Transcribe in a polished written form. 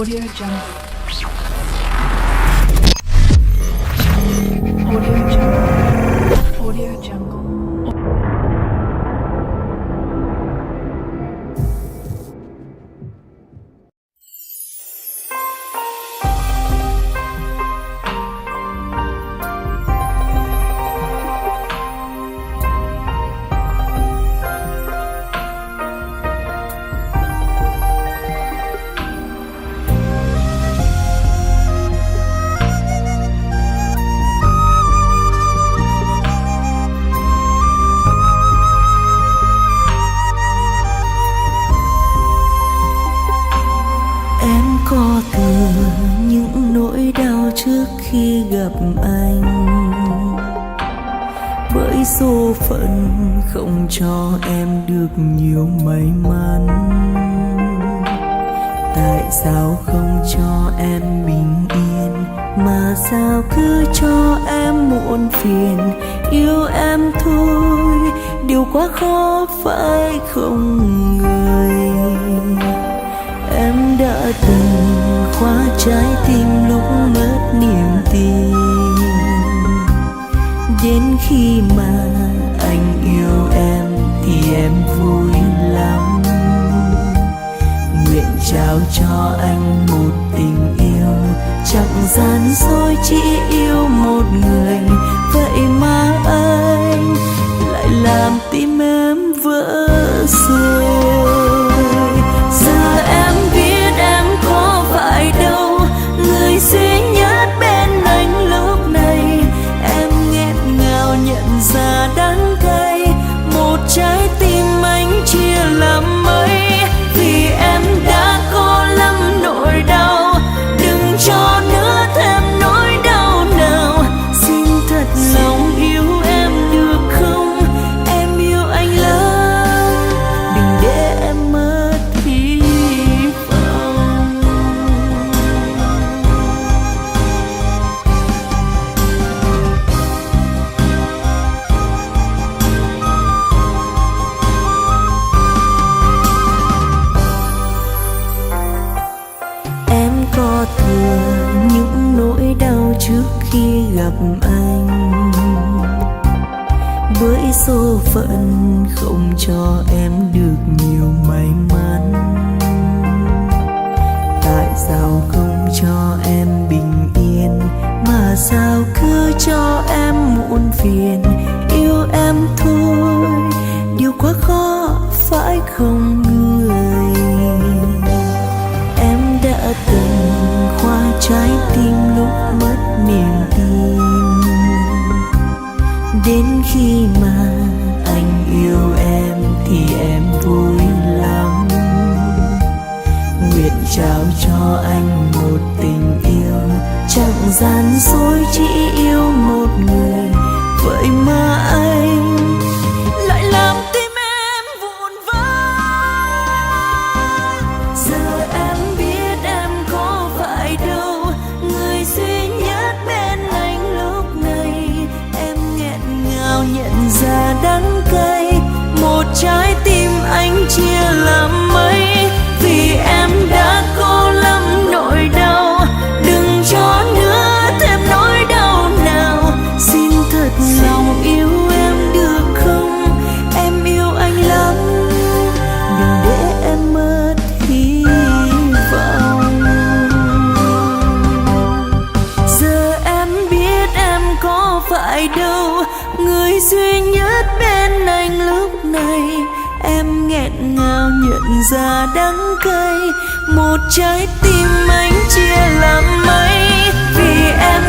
Audio Jungle. Audio Jungle. Audio Jungle. Có từ những nỗi đau trước khi gặp anh, bởi số phận không cho em được nhiều may mắn. Tại sao không cho em bình yên, mà sao cứ cho em muộn phiền? Yêu em thôi, điều quá khó phải không người? Em đã từng khóa trái tim lúc mất niềm tin, đến khi mà anh yêu em thì em vui lắm. Nguyện trao cho anh một tình yêu, chẳng gian dối chỉ yêu một người. Vậy mà anh lại làm tim em vỡ rồi. Giờ em biết em có phải đâu, người duy nhất bên anh lúc này. Em nghẹn ngào nhận ra đắng cay, một trái tim anh chia làm mấy. Vì em đã có lắm nỗi đau, đừng cho nữa thêm nỗi đau nào. Xin thật lòng yêu em được không? Em yêu anh lắm, đừng để em mất hy vọng. Em có thừa những nỗi đau trước khi gặp anh, bởi số phận không cho em được nhiều may mắn. Tại sao không cho em bình yên, mà sao cứ cho em muộn phiền? Yêu em thôi, điều quá khó phải không người? Em đã từng khóa trái tim lúc mất niềm tin, đến khi mà anh yêu em thì em vui lắm. Nguyện trao cho anh một tình yêu, chẳng gian dối chỉ yêu một người. Vậy mà anh lại làm tim em vụn vỡ. Giờ em biết em có phải đâu, người duy nhất bên anh lúc này. Em nghẹn ngào nhận ra đắng cay, một trái tim anh chia làm mấy. Vì em đã có lắm nỗi đau, đừng cho nữa thêm nỗi đau nào. Xin thật lòng yêu em được không? Em yêu anh lắm, đừng để em mất hy vọng. Giờ em biết em có phải đâu, người duy nhất bên anh lúc này. Em nghẹn ngào nhận ra đắng cay, một trái tim anh chia làm mấy. Vì em